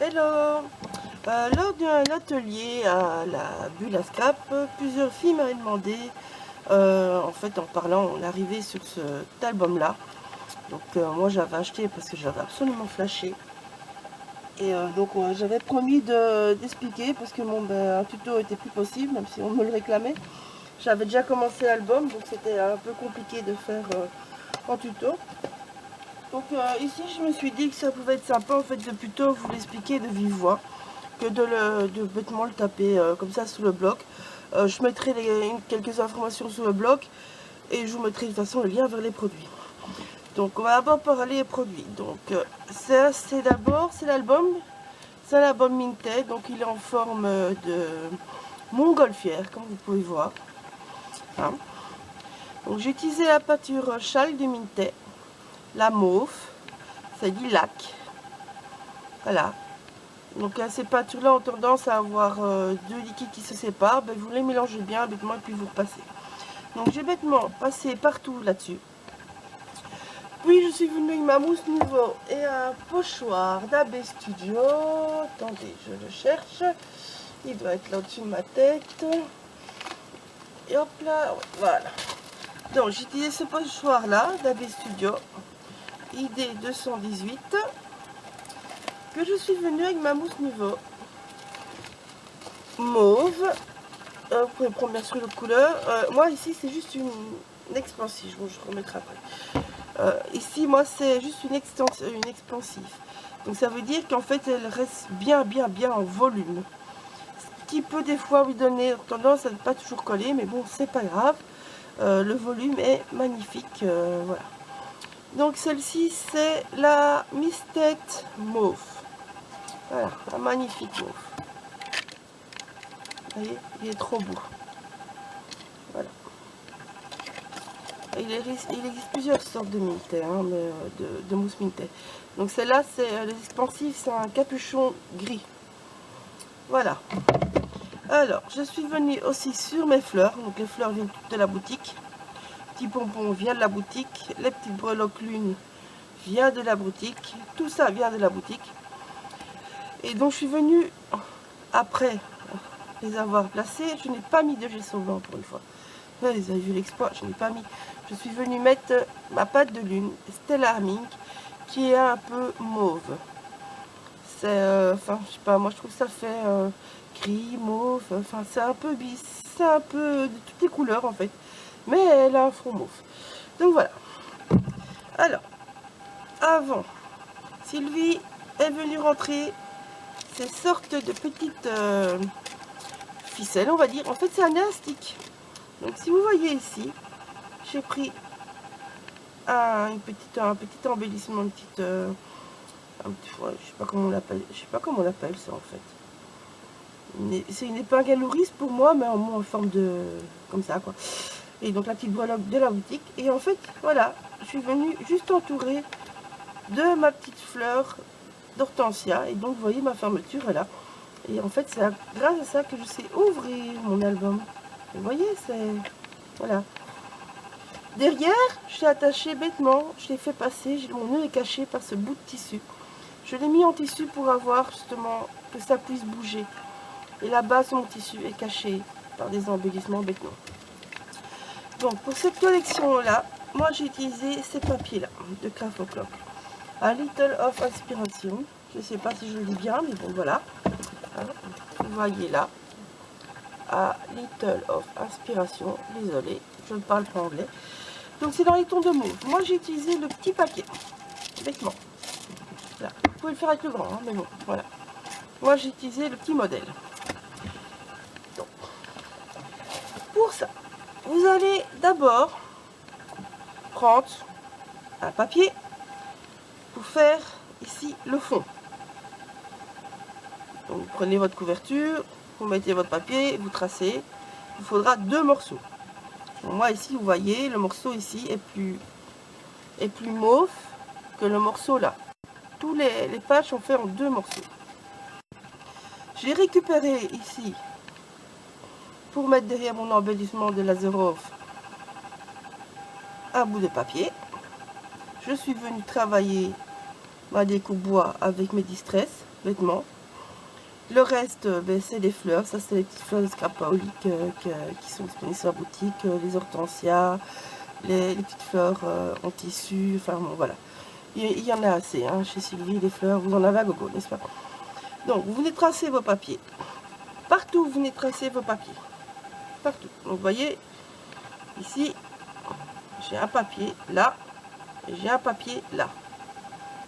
Hello. Lors d'un atelier à la Bulle à Scrap, plusieurs filles m'avaient demandé, en fait en parlant, on est arrivé sur cet album-là. Donc moi j'avais acheté parce que j'avais absolument flashé. Et donc j'avais promis d'expliquer parce que un tuto était plus possible, même si on me le réclamait. J'avais déjà commencé l'album, donc c'était un peu compliqué de faire en tuto. Donc ici je me suis dit que ça pouvait être sympa en fait de plutôt vous l'expliquer de vive voix que de bêtement le taper comme ça sous le bloc. Je mettrai quelques informations sur le bloc et je vous mettrai de toute façon le lien vers les produits. Donc on va d'abord parler des produits. Donc c'est l'album, c'est un album Minted, donc il est en forme de montgolfière comme vous pouvez voir. Hein. Donc j'ai utilisé la peinture châle de Minted, la mauve, c'est lilac. Voilà. Donc ces peintures-là ont tendance à avoir deux liquides qui se séparent. Ben, vous les mélangez bien bêtement et puis vous repassez. Donc j'ai bêtement passé partout là-dessus. Puis je suis venue avec ma mousse Nouveau et un pochoir d'AB Studio. Attendez, je le cherche. Il doit être là au-dessus de ma tête. Et hop là, voilà. Donc j'ai utilisé ce pochoir-là d'AB Studio. ID 218. Que je suis venue avec ma mousse Nouveau mauve. Vous pouvez prendre bien sûr le couleur. Moi ici c'est juste une expansive. Bon, je remettrai après. Ici moi c'est juste une expansive. Donc ça veut dire qu'en fait elle reste bien en volume. Ce qui peut des fois lui donner tendance à ne pas toujours coller, mais bon c'est pas grave. Le volume est magnifique. Voilà. Donc celle-ci c'est la Mistet Mauve. Voilà, un magnifique mauve. Vous voyez, il est trop beau. Voilà. Il existe plusieurs sortes de Minted, hein, de mousse Minted. Donc celle-là, c'est les expansifs, c'est un capuchon gris. Voilà. Alors, je suis venue aussi sur mes fleurs. Donc les fleurs viennent toutes de la boutique. Petit pompon vient de la boutique. Les petites breloques lune vient de la boutique. Tout ça vient de la boutique. Et donc je suis venue après les avoir placés. Je n'ai pas mis de gesso blanc pour une fois. Là, vous avez vu l'exploit, je n'ai pas mis. Je suis venue mettre ma pâte de lune, Stellar Mink, qui est un peu mauve. C'est, enfin, je sais pas, moi je trouve que ça fait gris, mauve, enfin, c'est un peu de toutes les couleurs en fait. Mais elle a un fond mauve. Donc voilà. Alors, avant, Sylvie est venue rentrer ces sortes de petites ficelles, on va dire. En fait, c'est un élastique. Donc si vous voyez ici, j'ai pris un petit embellissement, je sais pas comment on l'appelle, ça en fait. C'est une épingle à nourrice pour moi, mais en forme de comme ça quoi. Et donc la petite breloque de la boutique. Et en fait, voilà, je suis venue juste entourer de ma petite fleur d'hortensia. Et donc vous voyez ma fermeture est là. Et en fait, c'est grâce à ça que je sais ouvrir mon album. Vous voyez, c'est voilà. Derrière, je l'ai attaché bêtement, je l'ai fait passer, mon nœud est caché par ce bout de tissu. Je l'ai mis en tissu pour avoir justement que ça puisse bouger. Et là-bas, mon tissu est caché par des embellissements bêtement. Donc pour cette collection-là, moi j'ai utilisé ces papiers-là de Craft O'Clock. A Little of Inspiration. Je ne sais pas si je le dis bien, mais bon voilà. Vous voyez là. A Little of Inspiration. Désolée, je ne parle pas anglais. Donc c'est dans les tons de mauve. Moi j'ai utilisé le petit paquet, bêtement. Là. Vous pouvez le faire avec le grand, hein, mais bon, voilà. Moi j'ai utilisé le petit modèle. Donc, pour ça, vous allez d'abord prendre un papier pour faire ici le fond. Donc vous prenez votre couverture, vous mettez votre papier, vous tracez. Il vous faudra 2 morceaux. Donc, moi ici vous voyez le morceau ici est plus mauve que le morceau là. Tous les pages sont faits en 2 morceaux. J'ai récupéré ici pour mettre derrière mon embellissement de Lazarov un bout de papier. Je suis venue travailler ma découpe bois avec mes distress vêtements. Le reste, ben, c'est des fleurs. Ça, c'est les petites fleurs de Scrapaholic qui sont disponibles sur la boutique. Les hortensias, les petites fleurs en tissu. Enfin, bon, voilà. Il y en a assez hein, chez Sylvie, les fleurs. Vous en avez à gogo, n'est-ce pas? Donc, vous venez tracer vos papiers. Partout, vous venez tracer vos papiers. Partout. Donc, vous voyez, ici, j'ai un papier là. Et j'ai un papier là.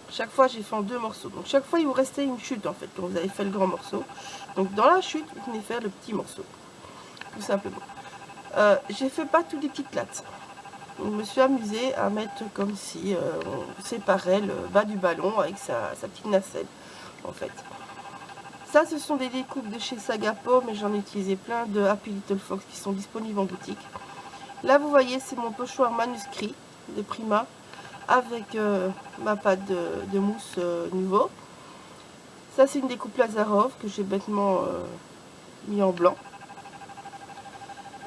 Chaque fois, j'ai fait en 2 morceaux. Donc, chaque fois, il vous restait une chute, en fait, quand vous avez fait le grand morceau. Donc, dans la chute, vous venez faire le petit morceau. Tout simplement. J'ai fait pas tous les petites lattes. Donc, je me suis amusée à mettre comme si on séparait le bas du ballon avec sa petite nacelle, en fait. Ça, ce sont des découpes de chez Sagapo, mais j'en ai utilisé plein de Happy Little Fox qui sont disponibles en boutique. Là, vous voyez, c'est mon pochoir manuscrit de Prima avec ma pâte de mousse nouveau. Ça, c'est une découpe Lazarov que j'ai bêtement mis en blanc.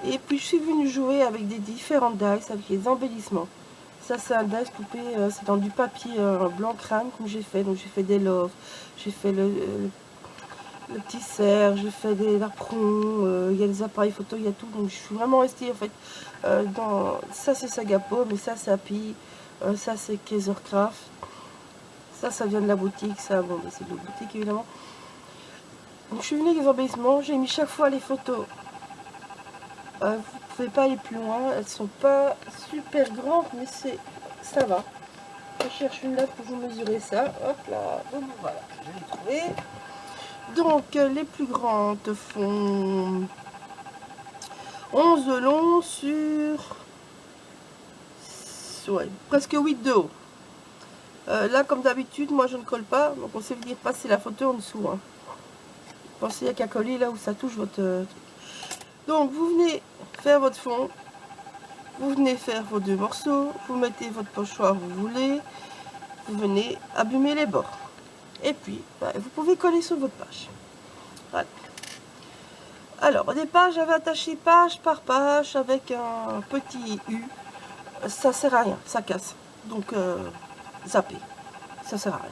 Et puis, je suis venue jouer avec des différentes dice, avec les embellissements. Ça, c'est un dice coupé, c'est dans du papier blanc crème, comme j'ai fait. Donc, j'ai fait des loves, j'ai fait le petit cerf, j'ai fait des lapperons, il y a des appareils photo, il y a tout. Donc, je suis vraiment restée, en fait, dans... Ça, c'est Sagapo, mais ça, c'est Happy. Ça, c'est Kaisercraft. Ça vient de la boutique. Ça, bon, c'est de la boutique, évidemment. Donc, je suis venue avec les embellissements. J'ai mis chaque fois les photos. Vous pouvez pas aller plus loin. Elles sont pas super grandes, mais ça va. Je cherche une latte pour vous mesurer ça. Hop là. Donc, voilà, je l'ai trouvé. Donc, les plus grandes font 11 de long sur... Ouais, presque 8 de haut. Là, comme d'habitude, moi je ne colle pas, donc on sait venir passer la photo en dessous. Hein. Pensez à qu'à coller là où ça touche votre truc. Donc, vous venez faire votre fond, vous venez faire vos 2 morceaux, vous mettez votre pochoir où vous voulez, vous venez abîmer les bords. Et puis, bah, vous pouvez coller sur votre page. Voilà. Alors, au départ, j'avais attaché page par page avec un petit U. Ça sert à rien, ça casse. Donc, zapper. Ça sert à rien.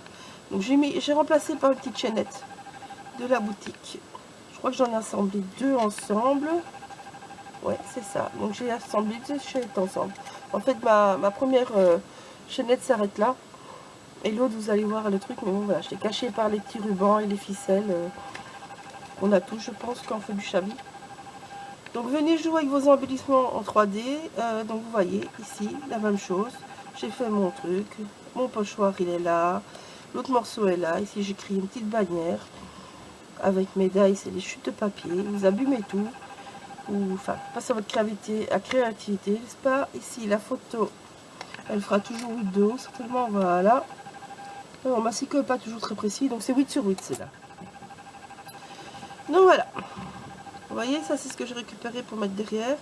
Donc j'ai remplacé par une petite chaînette de la boutique. Je crois que j'en ai assemblé 2 ensemble. Ouais, c'est ça. Donc j'ai assemblé 2 chaînettes ensemble. En fait, ma première chaînette s'arrête là. Et l'autre, vous allez voir le truc. Mais bon, voilà, je l'ai caché par les petits rubans et les ficelles. On a tout, je pense, quand on fait du chabi. Donc venez jouer avec vos embellissements en 3D. Donc vous voyez ici la même chose. J'ai fait mon truc. Mon pochoir, il est là. L'autre morceau est là. Ici, j'écris une petite bannière avec mes dice et les chutes de papier. Vous abîmez tout. Ou, enfin, passez à votre créativité, n'est-ce pas? Ici, la photo, elle fera toujours 8 de haut, certainement. Voilà. Mon massicot n'est pas toujours très précis, donc c'est 8 sur 8, c'est là. Donc voilà. Vous voyez, ça, c'est ce que j'ai récupéré pour mettre derrière.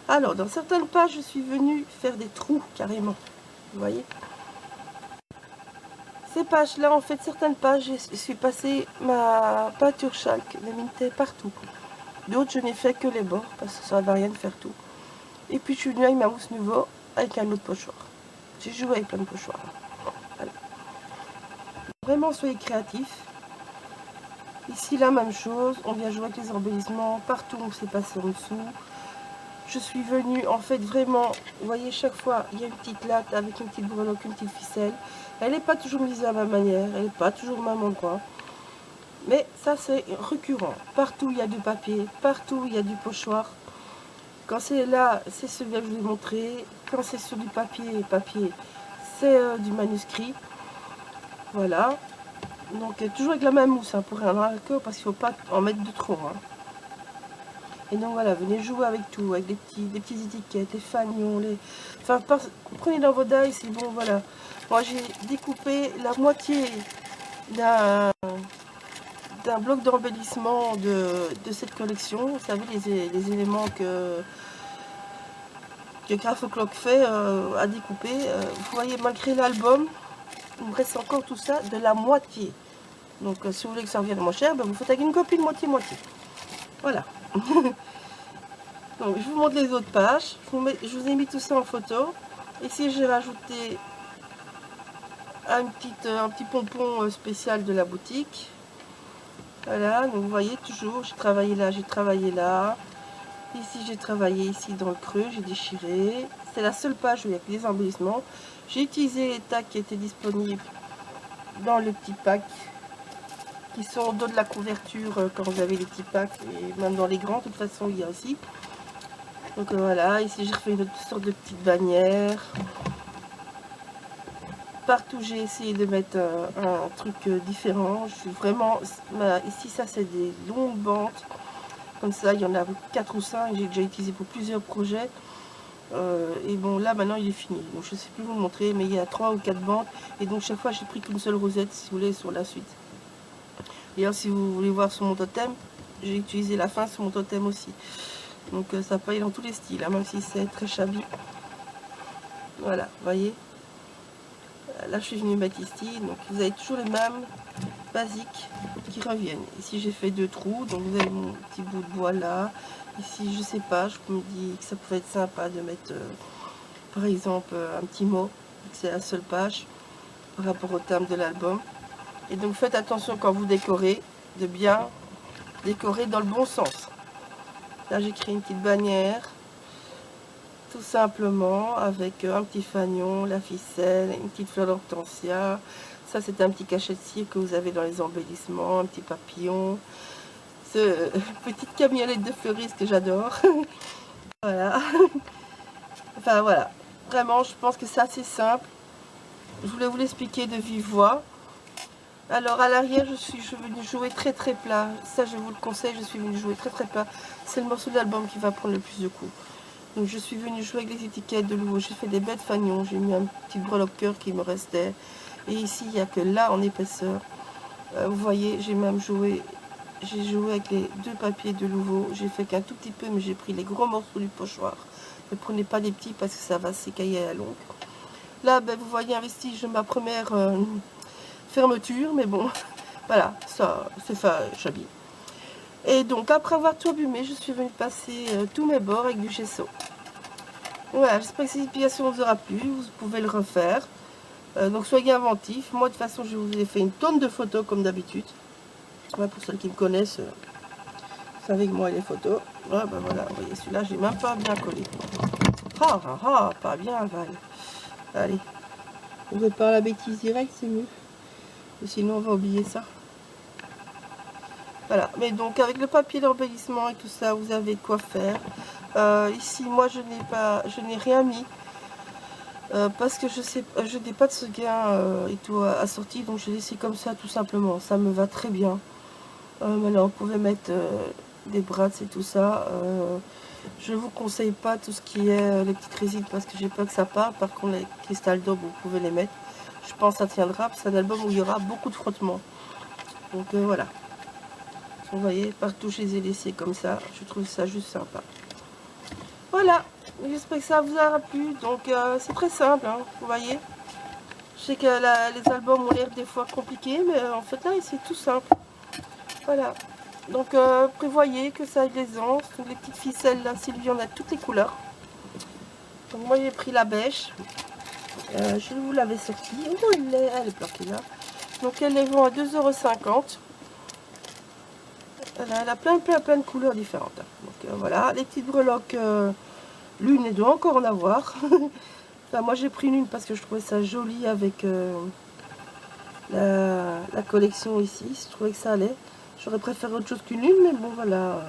Alors, dans certaines pages, je suis venue faire des trous, carrément. Vous voyez? Ces pages-là, en fait, certaines pages, je suis passée ma peinture chalk, de Minté partout. D'autres, je n'ai fait que les bords, parce que ça ne va rien de faire tout. Et puis, je suis venue avec ma mousse nouveau, avec un autre pochoir. J'ai joué avec plein de pochoirs. Voilà. Vraiment, soyez créatifs. Ici, la même chose. On vient jouer avec les embellissements. Partout, on s'est passé en dessous. Je suis venue, en fait, vraiment, vous voyez, chaque fois, il y a une petite latte avec une petite breloque, une petite ficelle. Elle n'est pas toujours mise à la même manière, elle n'est pas toujours au même endroit. Mais ça, c'est récurrent. Partout, il y a du papier, partout, il y a du pochoir. Quand c'est là, c'est celui que je vous ai montré. Quand c'est sur du papier, c'est du manuscrit. Voilà. Donc, toujours avec la même mousse, hein, pour un raccord, parce qu'il ne faut pas en mettre de trop. Hein. Et donc voilà, venez jouer avec tout, avec des petites étiquettes, les fanions, enfin, prenez dans vos dice, c'est bon, voilà. Moi, j'ai découpé la moitié d'un bloc d'embellissement de cette collection. Vous savez, les éléments que Graphoclock fait à découper. Vous voyez, malgré l'album, il me reste encore tout ça de la moitié. Donc, si vous voulez que ça revienne moins cher, ben, vous faites avec une copie de moitié-moitié. Voilà. Donc, je vous montre les autres pages. Je vous ai mis tout ça en photo. Ici, j'ai rajouté un petit pompon spécial de la boutique. Voilà, donc vous voyez toujours, j'ai travaillé là, j'ai travaillé là. Ici, j'ai travaillé ici dans le creux, j'ai déchiré. C'est la seule page où il n'y a que des embellissements. J'ai utilisé les tacs qui étaient disponibles dans le petit pack, qui sont au dos de la couverture quand vous avez les petits packs, et même dans les grands, de toute façon, il y a aussi. Donc voilà, ici j'ai refait une autre sorte de petite bannière. Partout j'ai essayé de mettre un truc différent. Je suis vraiment... Ici ça c'est des longues bandes. Comme ça il y en a 4 ou 5. J'ai déjà utilisé pour plusieurs projets. Et bon là maintenant il est fini. Donc je ne sais plus vous le montrer. Mais il y a 3 ou 4 bandes. Et donc chaque fois j'ai pris qu'une seule rosette si vous voulez sur la suite. D'ailleurs si vous voulez voir sur mon totem, j'ai utilisé la fin sur mon totem aussi. Donc ça paye dans tous les styles. Hein, même si c'est très shabby. Voilà, vous voyez. Là, je suis venue mettre ici, donc vous avez toujours les mêmes basiques qui reviennent. Ici, j'ai fait 2 trous, donc vous avez mon petit bout de bois là. Ici, je sais pas, je me dis que ça pouvait être sympa de mettre, par exemple, un petit mot, c'est la seule page, par rapport au thème de l'album. Et donc, faites attention quand vous décorez, de bien décorer dans le bon sens. Là, j'ai créé une petite bannière. Tout simplement avec un petit fanion, la ficelle, une petite fleur d'hortensia. Ça c'est un petit cachet de cire que vous avez dans les embellissements, un petit papillon. Ce petite camionnette de fleuriste que j'adore. Voilà. Enfin voilà. Vraiment je pense que c'est assez simple. Je voulais vous l'expliquer de vive voix. Alors à l'arrière je suis venue jouer très plat. Ça je vous le conseille, je suis venue jouer très plat. C'est le morceau de l'album qui va prendre le plus de coups. Donc je suis venue jouer avec les étiquettes de nouveau. J'ai fait des bêtes fagnons. J'ai mis un petit breloque qui me restait. Et ici, il n'y a que là en épaisseur. Vous voyez, j'ai même joué. J'ai joué avec les 2 papiers de nouveau. J'ai fait qu'un tout petit peu, mais j'ai pris les gros morceaux du pochoir. Ne prenez pas les petits parce que ça va s'écailler à la longue. Là, ben, vous voyez un vestige de ma première fermeture. Mais bon, voilà, ça, c'est shabby. Et donc, après avoir tout abîmé, je suis venue passer tous mes bords avec du gesso. Voilà, j'espère que cette explication vous aura plu. Vous pouvez le refaire. Donc, soyez inventifs. Moi, de toute façon, je vous ai fait une tonne de photos, comme d'habitude. Ouais, pour ceux qui me connaissent, vous savez que moi, les photos. Ouais, ben voilà, vous voyez, celui-là, j'ai même pas bien collé. Pas bien, Val. Allez. On veut pas la bêtise directe, c'est mieux. Sinon, on va oublier ça. Voilà, mais donc avec le papier d'embellissement et tout ça, vous avez quoi faire. Ici, moi, je n'ai rien mis parce que je n'ai pas de sequin et tout assorti, donc je l'ai laissé comme ça tout simplement. Ça me va très bien. Maintenant, vous pouvez mettre des brasses et tout ça. Je vous conseille pas tout ce qui est les petites résines parce que j'ai peur que ça part. Par contre, les cristals d'eau, vous pouvez les mettre. Je pense que ça tiendra. C'est un album où il y aura beaucoup de frottement. Donc voilà. Vous voyez, partout je les ai laissés comme ça. Je trouve ça juste sympa. Voilà. J'espère que ça vous aura plu. Donc c'est très simple. Hein, vous voyez. Je sais que les albums ont l'air des fois compliqués. Mais en fait là, c'est tout simple. Voilà. Donc prévoyez que ça ait des anses. Donc, les petites ficelles là, Sylvie en a toutes les couleurs. Donc moi j'ai pris la bêche. Je vous l'avais sortie. Oh, elle est planquée là. Donc elle les vend à 2,50 €. Elle a plein de couleurs différentes. Donc voilà, les petites breloques, l'une, elle doit encore en avoir. Enfin, moi j'ai pris une parce que je trouvais ça joli avec la collection ici. Je trouvais que ça allait. J'aurais préféré autre chose qu'une lune, mais bon voilà.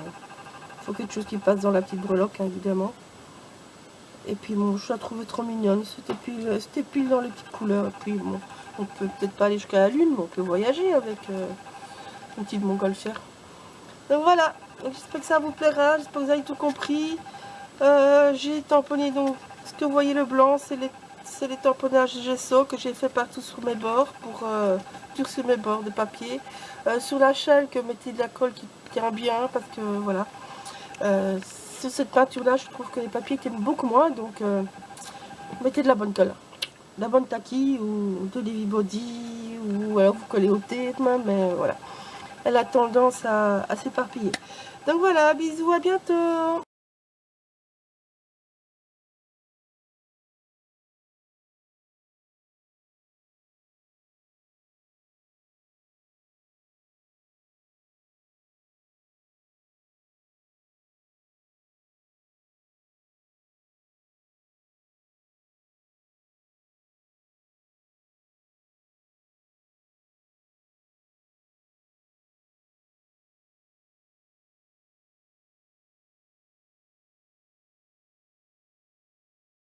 Il faut quelque chose qui passe dans la petite breloque, hein, évidemment. Et puis bon, je la trouvais trop mignonne. C'était pile dans les petites couleurs. Et puis bon, on peut peut-être pas aller jusqu'à la lune, mais on peut voyager avec une petite montgolfière. Donc voilà, j'espère que ça vous plaira, j'espère que vous avez tout compris. J'ai tamponné, donc ce que vous voyez le blanc, c'est les tamponnages gesso que j'ai fait partout sur mes bords pour durcir mes bords de papier. Sur la chaîne, que mettez de la colle qui tient bien parce que voilà. Sur cette peinture là, je trouve que les papiers tiennent beaucoup moins, donc mettez de la bonne colle. De la bonne taquille ou de l'Heavy Body, ou alors vous collez au tape, mais voilà. Elle a tendance à s'éparpiller. Donc voilà, bisous, à bientôt.